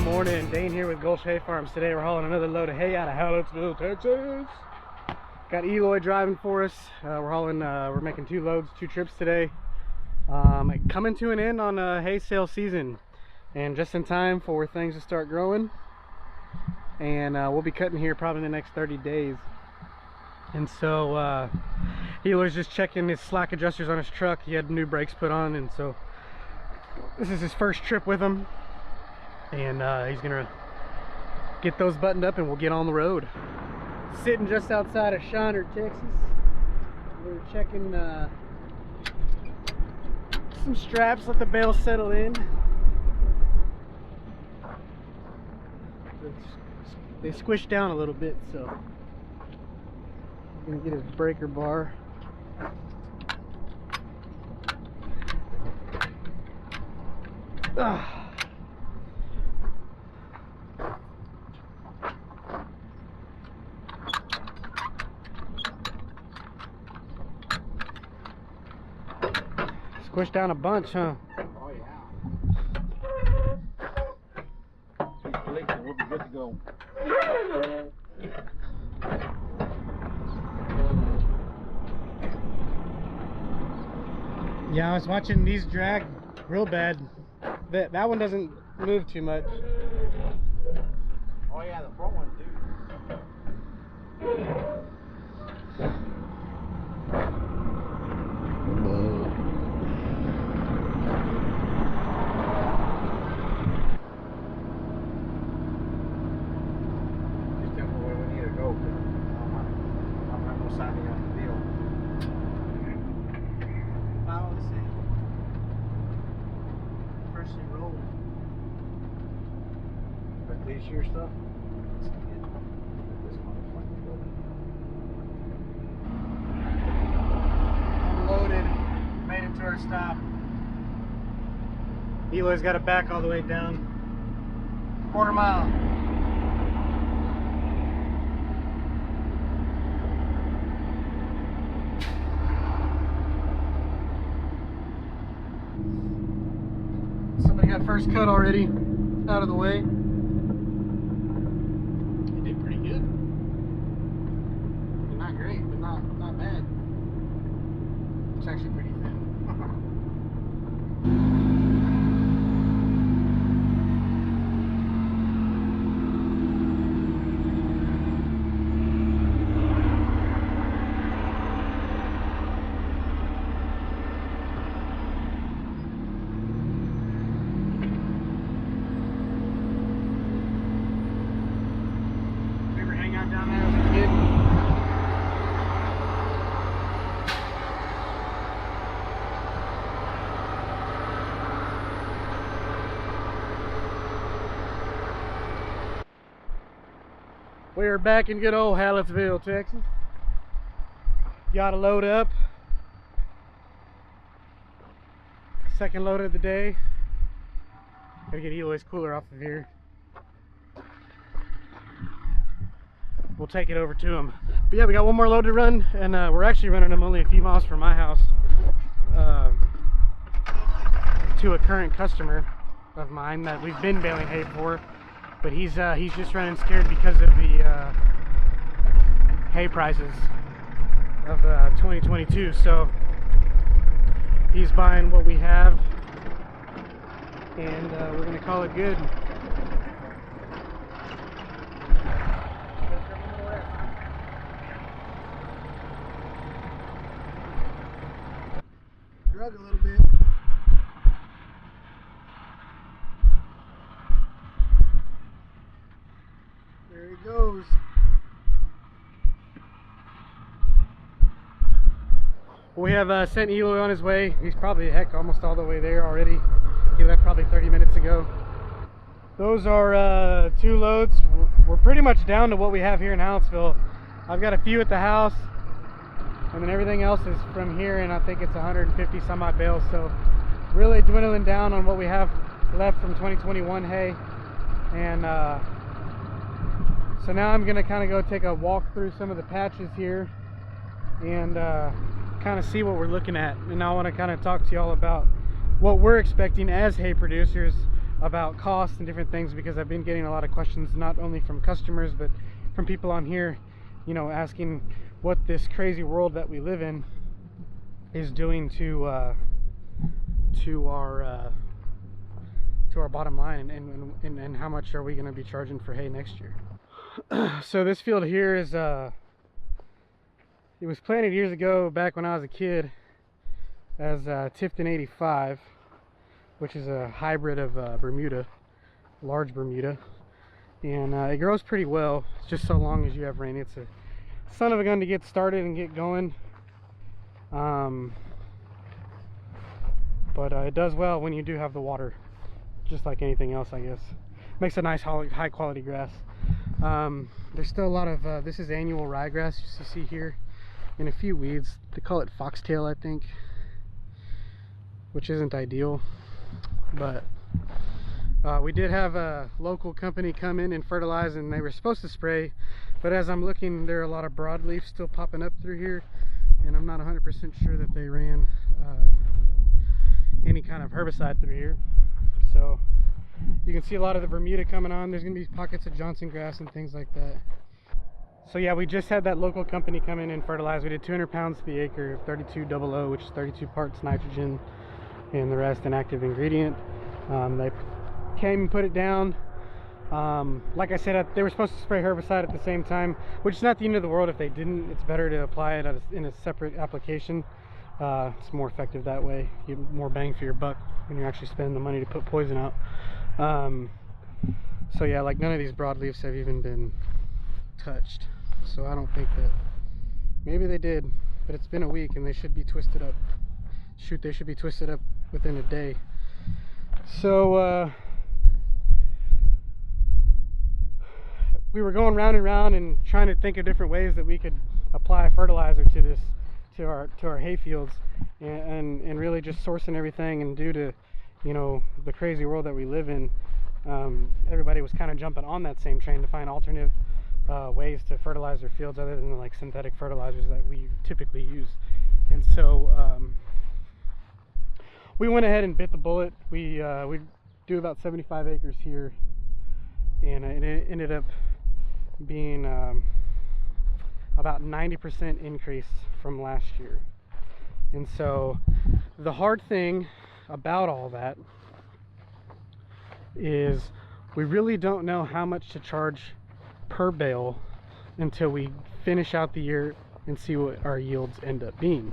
morning, Dane here with Gulch Hay Farms. Today we're hauling another load of hay out of Hallettsville, Texas. Got Eloy driving for us. We're making two loads, two trips today. Coming to an end on hay sale season, and just in time for things to start growing. And we'll be cutting here probably in the next 30 days. And so Eloy's just checking his slack adjusters on his truck. He had new brakes put on, and so this is his first trip with them. And he's gonna get those buttoned up and we'll get on the road. Sitting just outside of Shiner, Texas. We're checking some straps, let the bales settle in. They squish down a little bit, so I'm gonna get his breaker bar. Squish down a bunch, huh? Oh yeah. We'll be good to go. Yeah, I was watching these drag real bad. That one doesn't move too much. Oh yeah, the front one too. Just tell me where we need to go, because I'm not gonna sign me on the deal. How to say? Freshly rolled. But this year stuff, let's get this motherfucker going. Unloaded, made it to our stop. Eloy's got it back all the way down. Quarter mile. Somebody got first cut already out of the way. He did pretty good. Not great, but not bad. It's actually pretty thin. Down there as a kid. We are back in good old Hallettsville, Texas. Got a load up. Second load of the day. Gotta get Eloy's cooler off of here. We'll take it over to him. But yeah, we got one more load to run, and we're actually running them only a few miles from my house to a current customer of mine that we've been baling hay for, but he's just running scared because of the hay prices of 2022. So he's buying what we have, and we're gonna call it good. Drug a little bit. There he goes. We have sent Eloy on his way. He's probably, heck, almost all the way there already. He left probably 30 minutes ago. Those are two loads. We're pretty much down to what we have here in Hallettsville. I've got a few at the house, and then everything else is from here, and I think it's 150 some odd bales. So really dwindling down on what we have left from 2021 hay. And so now I'm gonna kind of go take a walk through some of the patches here and kind of see what we're looking at. And I want to kind of talk to y'all about what we're expecting as hay producers about cost and different things, because I've been getting a lot of questions, not only from customers but from people on here, you know, asking what this crazy world that we live in is doing to our bottom line, and how much are we going to be charging for hay next year. So this field here is it was planted years ago, back when I was a kid, as Tifton 85, which is a hybrid of Bermuda, large Bermuda, and it grows pretty well. It's just so long as you have rain. It's a son of a gun to get started and get going, but it does well when you do have the water, just like anything else, I guess. Makes a nice high quality grass. There's still a lot of this is annual ryegrass you see here, and a few weeds. They call it foxtail, I think, which isn't ideal, but we did have a local company come in and fertilize, and they were supposed to spray, but as I'm looking, there are a lot of broadleaf still popping up through here, and I'm not 100% sure that they ran any kind of herbicide through here. So you can see a lot of the Bermuda coming on. There's gonna be pockets of Johnson grass and things like that. So yeah, we just had that local company come in and fertilize. We did 200 pounds to the acre of 3200, which is 32 parts nitrogen and the rest an active ingredient. They came and put it down. Like I said, they were supposed to spray herbicide at the same time, which is not the end of the world if they didn't. It's better to apply it in a separate application. It's more effective that way. You get more bang for your buck when you're actually spending the money to put poison out. So yeah, like none of these broadleafs have even been touched, so I don't think that, maybe they did, but it's been a week and they should be twisted up. Shoot, they should be twisted up within a day. So we were going round and round and trying to think of different ways that we could apply fertilizer to this, to our hay fields, and really just sourcing everything. And due to, you know, the crazy world that we live in, everybody was kind of jumping on that same train to find alternative ways to fertilize their fields other than like synthetic fertilizers that we typically use. And so we went ahead and bit the bullet. We do about 75 acres here, and it ended up being about 90% increase from last year. And so the hard thing about all that is we really don't know how much to charge per bale until we finish out the year and see what our yields end up being.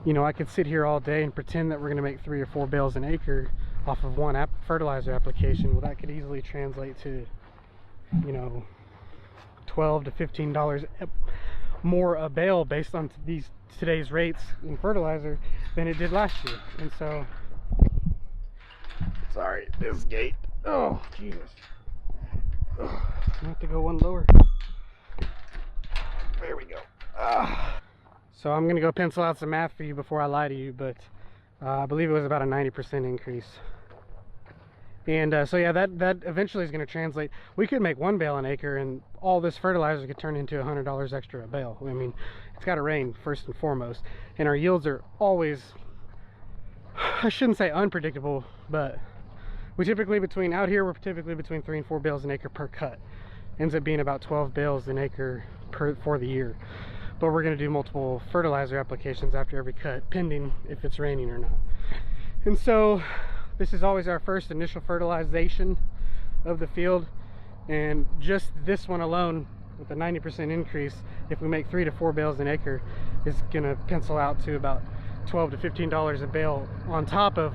You know, I could sit here all day and pretend that we're going to make 3 or 4 bales an acre off of one fertilizer application. Well, that could easily translate to, you know, $12 to $15 more a bale based on today's rates in fertilizer than it did last year. And so, sorry, this gate, oh Jesus, I have to go one lower. There we go. So I'm gonna go pencil out some math for you before I lie to you, but I believe it was about a 90% increase. And so yeah, that eventually is going to translate. We could make 1 bale an acre, and all this fertilizer could turn into $100 extra a bale. I mean, it's got to rain first and foremost, and our yields are always, I shouldn't say unpredictable, but we typically we're typically between 3 and 4 bales an acre per cut. Ends up being about 12 bales an acre for the year. But we're going to do multiple fertilizer applications after every cut, pending if it's raining or not. And so this is always our first initial fertilization of the field, and just this one alone with a 90% increase, if we make 3 to 4 bales an acre, is going to pencil out to about $12 to $15 a bale, on top of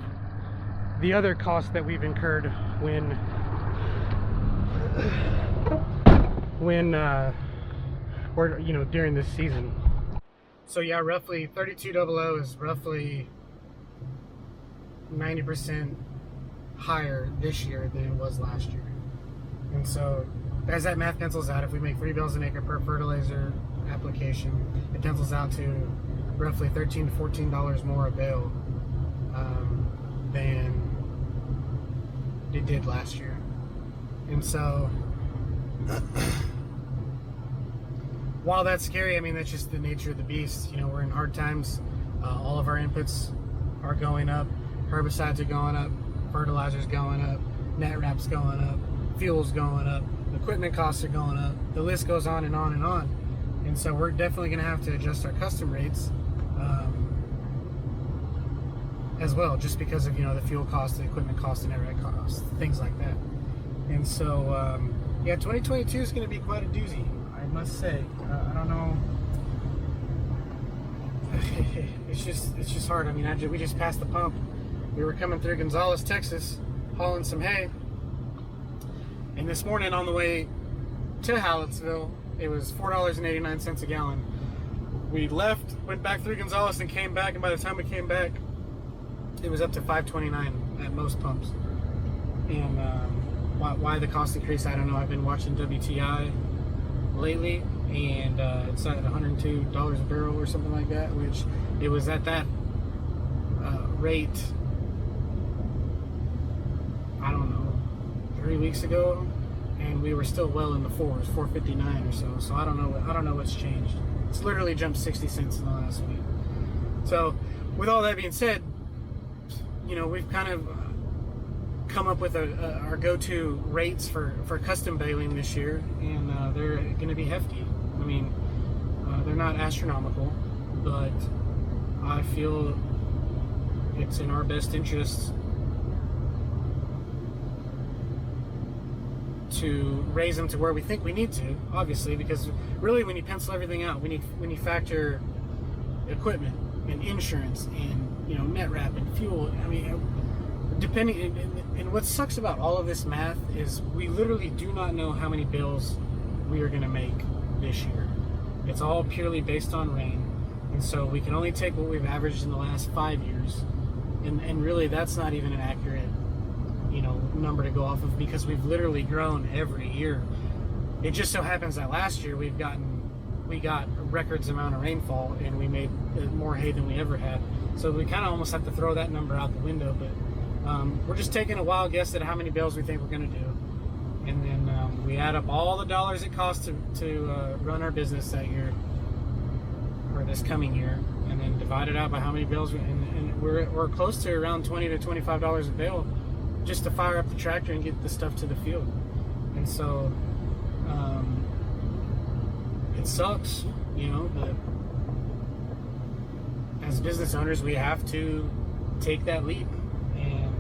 the other costs that we've incurred or you know, during this season. So yeah, roughly 3200 is roughly 90% higher this year than it was last year. And so as that math pencils out, if we make 3 bales an acre per fertilizer application, it pencils out to roughly $13 to $14 more a bale than it did last year. And so while that's scary, I mean, that's just the nature of the beast. You know, we're in hard times. All of our inputs are going up. Herbicides are going up. fertilizer's going up, net wrap's going up, fuel's going up, equipment costs are going up. The list goes on and on and on. And so we're definitely going to have to adjust our custom rates as well, just because of, you know, the fuel cost, the equipment cost, and everything cost, things like that. And so, yeah, 2022 is going to be quite a doozy, I must say. I don't know. It's just hard. I mean, we just passed the pump. We were coming through Gonzales, Texas, hauling some hay. And this morning on the way to Hallettsville, it was $4.89 a gallon. We left, went back through Gonzales and came back, and by the time we came back, it was up to $5.29 at most pumps. And why the cost increase, I don't know. I've been watching WTI lately, and it's at $102 a barrel or something like that, which it was at that rate, I don't know, 3 weeks ago, and we were still well in the fours, 4.59 or so. So I don't know what's changed. It's literally jumped 60 cents in the last week. So with all that being said, you know, we've kind of come up with our go-to rates for custom baling this year, and they're going to be hefty. I mean, they're not astronomical, but I feel it's in our best interest to raise them to where we think we need to, obviously, because really when you pencil everything out, when you factor equipment and insurance and, you know, net wrap and fuel, I mean, depending, and what sucks about all of this math is we literally do not know how many bales we are going to make this year. It's all purely based on rain, and so we can only take what we've averaged in the last 5 years, and really that's not even an accurate, you know, number to go off of, because we've literally grown every year. It just so happens that last year we got a records amount of rainfall, and we made more hay than we ever had. So we kind of almost have to throw that number out the window, but we're just taking a wild guess at how many bales we think we're going to do, and then we add up all the dollars it costs to run our business that year, or this coming year, and then divide it out by how many bales, and we're close to around $20 to $25 a bale just to fire up the tractor and get the stuff to the field. And so it sucks, you know, but as business owners, we have to take that leap and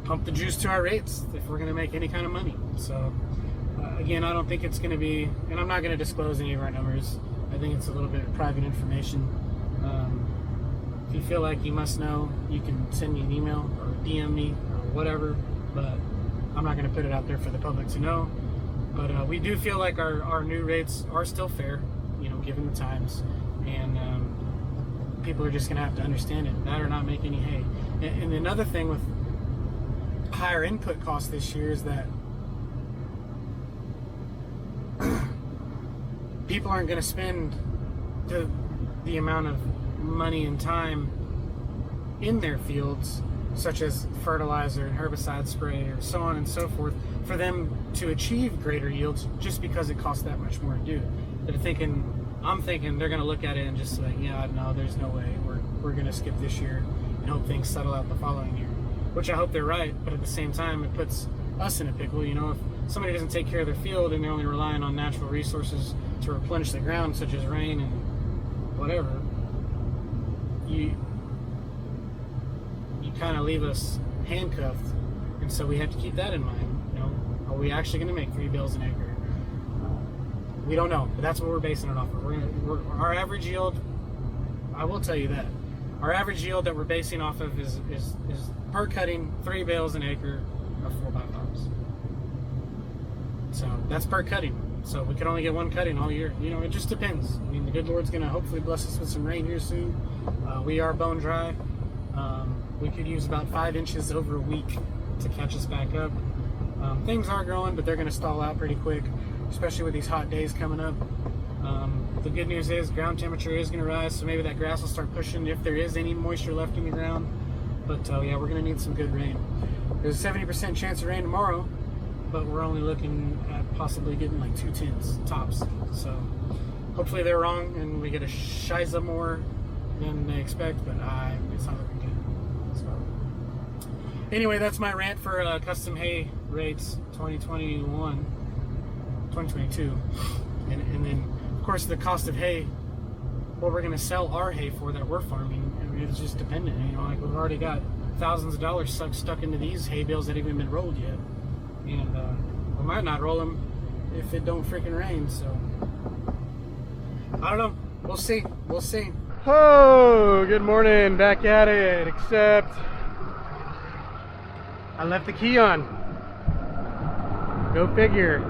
pump the juice to our rates if we're going to make any kind of money. So again, I don't think it's going to be, and I'm not going to disclose any of our numbers. I think it's a little bit of private information. If you feel like you must know, you can send me an email or DM me or whatever, but I'm not going to put it out there for the public to know. But we do feel like our new rates are still fair, you know, given the times, and people are just going to have to understand it, that or not make any hay. And another thing with higher input costs this year is that people aren't going to spend the amount of money and time in their fields, such as fertilizer and herbicide spray or so on and so forth, for them to achieve greater yields just because it costs that much more to do. I'm thinking they're going to look at it and just say, yeah, no, there's no way. We're going to skip this year and hope things settle out the following year. Which I hope they're right, but at the same time, it puts us in a pickle. You know, if somebody doesn't take care of their field and they're only relying on natural resources to replenish the ground, such as rain and whatever, you kind of leave us handcuffed. And so we have to keep that in mind. You know, are we actually going to make 3 bales an acre? We don't know, but that's what we're basing it off of. Our average yield, I will tell you that, our average yield that we're basing off of is per cutting 3 bales an acre of 4x5s. So that's per cutting. So we could only get 1 cutting all year. You know, it just depends. I mean, the good Lord's going to hopefully bless us with some rain here soon. We are bone dry. We could use about 5 inches over a week to catch us back up. Things are growing, but they're going to stall out pretty quick, especially with these hot days coming up. The good news is ground temperature is going to rise, so maybe that grass will start pushing if there is any moisture left in the ground. But yeah, we're going to need some good rain. There's a 70% chance of rain tomorrow, but we're only looking at possibly getting like 2 tenths tops. So hopefully they're wrong and we get a shiza more than they expect, but it's not looking good. So Anyway, that's my rant for custom hay rates 2021, 2022. And then, of course, the cost of hay, what we're going to sell our hay for that we're farming, it's just dependent. You know, like we've already got thousands of dollars stuck into these hay bales that haven't been rolled yet. And we might not roll them if it don't freaking rain, so I don't know. We'll see. We'll see. Oh, good morning. Back at it, except I left the key on. Go figure.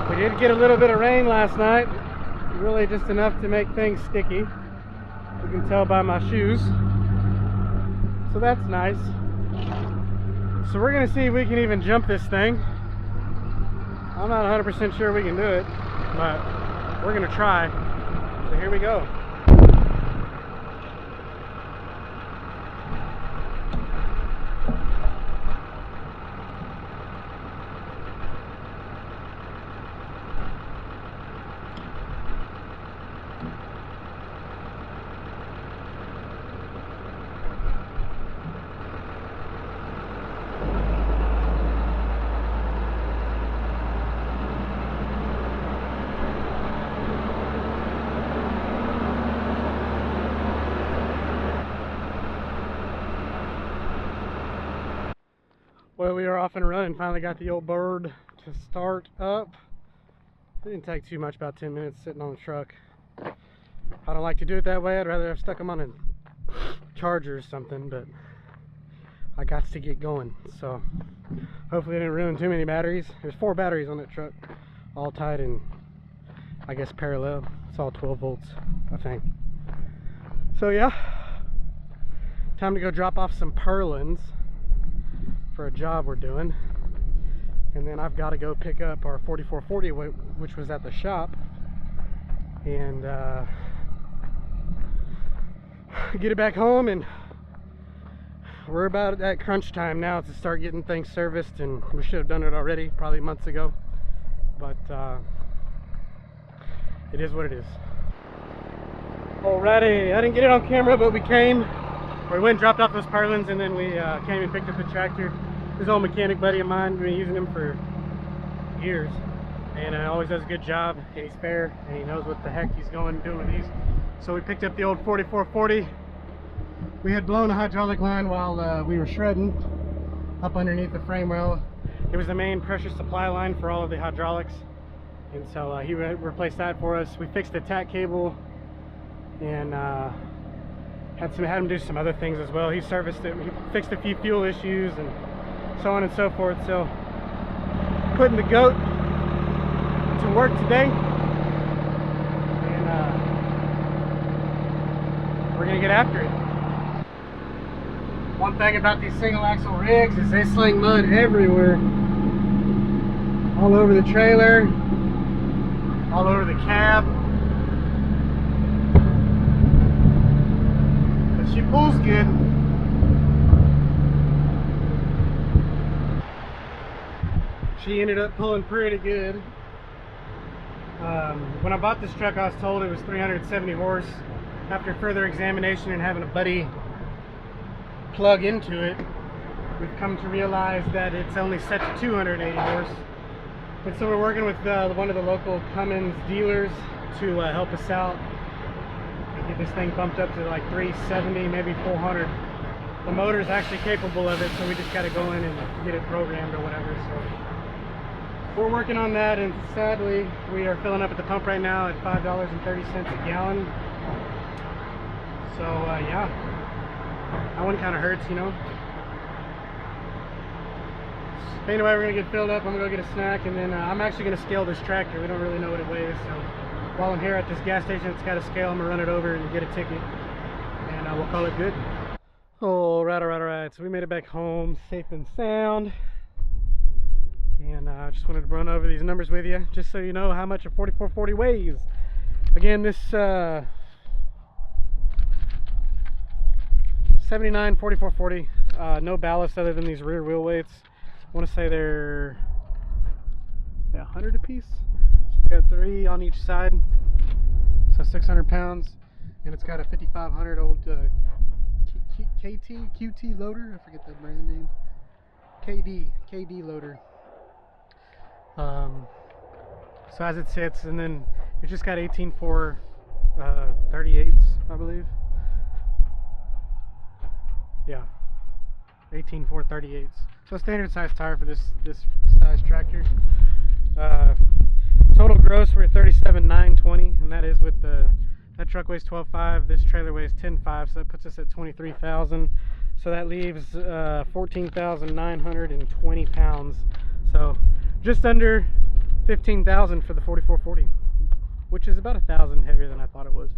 We did get a little bit of rain last night. Really just enough to make things sticky. You can tell by my shoes. So that's nice. So we're gonna see if we can even jump this thing. I'm not 100% sure we can do it, but we're gonna try. So here we go. Well, we are off and running. Finally got the old bird to start up. It didn't take too much, about 10 minutes sitting on the truck. I don't like to do it that way. I'd rather have stuck them on a charger or something, but I got to get going. So hopefully I didn't ruin too many batteries. There's 4 batteries on that truck, all tied in, I guess, parallel. It's all 12 volts, I think. So yeah, time to go drop off some purlins for a job we're doing, and then I've got to go pick up our 4440, which was at the shop, and get it back home. And we're about at crunch time now to start getting things serviced, and we should have done it already probably months ago, but it is what it is. Alrighty, I didn't get it on camera, but we went and dropped off those purlins, and then we came and picked up the tractor. This old mechanic buddy of mine, been using him for years, and always does a good job, and he's fair, and he knows what the heck he's doing with these. So we picked up the old 4440. We had blown a hydraulic line while we were shredding up underneath the frame rail. It was the main pressure supply line for all of the hydraulics, and so he replaced that for us. We fixed the tack cable, and had him do some other things as well. He serviced it, he fixed a few fuel issues, and so on and so forth. So putting the goat to work today, and we're gonna get after it. One thing about these single axle rigs is they sling mud everywhere, all over the trailer, all over the cab. But she pulls good. She ended up pulling pretty good. When I bought this truck, I was told it was 370 horse. After further examination and having a buddy plug into it, we've come to realize that it's only set to 280 horse. And so we're working with one of the local Cummins dealers to help us out and get this thing bumped up to like 370, maybe 400. The motor's actually capable of it, so we just got to go in and get it programmed or whatever. So we're working on that, and sadly we are filling up at the pump right now at $5.30 a gallon. So yeah, that one kind of hurts, you know. Anyway, we're gonna get filled up. I'm gonna go get a snack, and then I'm actually gonna scale this tractor. We don't really know what it weighs, so while I'm here at this gas station, it's got a scale. I'm gonna run it over and get a ticket, and we'll call it good. All right. So we made it back home safe and sound. And I just wanted to run over these numbers with you, just so you know how much a 4440 weighs. Again, this 79 4440, no ballast other than these rear wheel weights. I want to say they're 100 a piece. So it's got 3 on each side, so 600 pounds, and it's got a 5500 old QT loader. I forget the brand name. KD loader. So as it sits, and then it's just got 18.4 38s, I believe. Yeah, 18.4 38s. So standard size tire for this size tractor. Total gross we're at 37,920, and that is with that truck weighs 12.5, this trailer weighs 10.5, so that puts us at 23,000. So that leaves 14,920 pounds. So just under 15,000 for the 4440, which is about 1,000 heavier than I thought it was,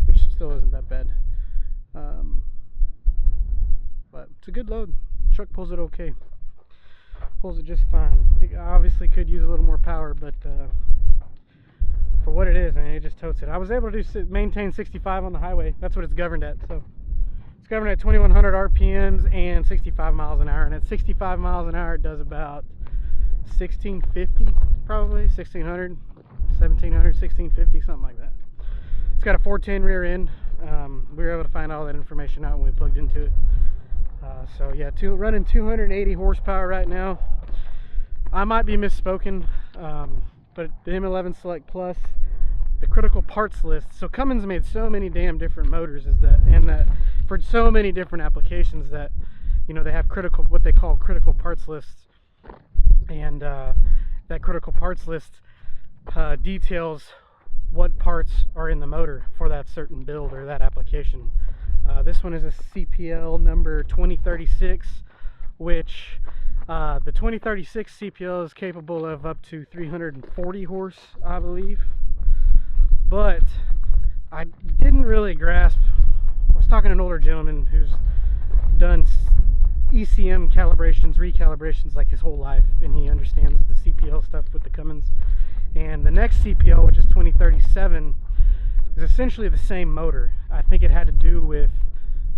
which still isn't that bad. But it's a good load. The truck pulls it okay. Pulls it just fine. It obviously could use a little more power, but for what it is, I mean, it just totes it. I was able to maintain 65 on the highway. That's what it's governed at. So it's governed at 2100 RPMs and 65 miles an hour. And at 65 miles an hour, it does about 1650, probably 1600, 1700, 1650, something like that. It's got a 410 rear end. We were able to find all that information out when we plugged into it. So yeah, running 280 horsepower right now. I might be misspoken, but the M11 Select Plus, the critical parts list. So Cummins made so many damn different motors, that for so many different applications that, you know, they have what they call critical parts lists, and that critical parts list details what parts are in the motor for that certain build or that application. This one is a CPL number 2036, which the 2036 CPL is capable of up to 340 horse, I believe. But I didn't really grasp. I was talking to an older gentleman who's done ECM calibrations, recalibrations like his whole life, and he understands the CPL stuff with the Cummins. And the next CPL, which is 2037, is essentially the same motor. I think it had to do with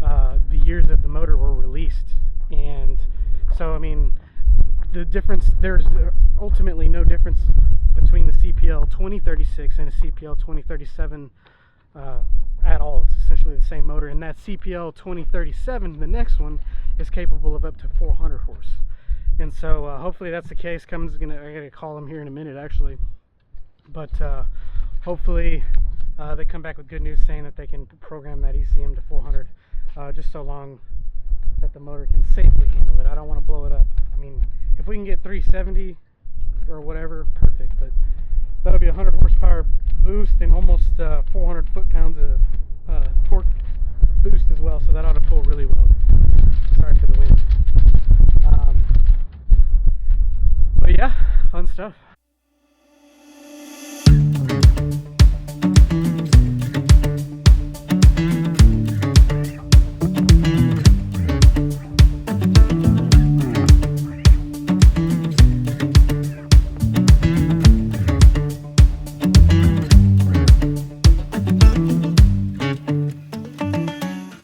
the years that the motor were released. And so, I mean, the difference, there's ultimately no difference between the CPL 2036 and a CPL 2037 at all. It's essentially the same motor. And that CPL 2037, the next one, is capable of up to 400 horse. And so hopefully that's the case. Cummins is I gotta call him here in a minute actually. But hopefully they come back with good news saying that they can program that ECM to 400, just so long that the motor can safely handle it. I don't want to blow it up. I mean, if we can get 370 or whatever, perfect. But that'll be a 100 horsepower boost and almost 400 foot-pounds of torque boost as well. So that ought to pull really well. Sorry.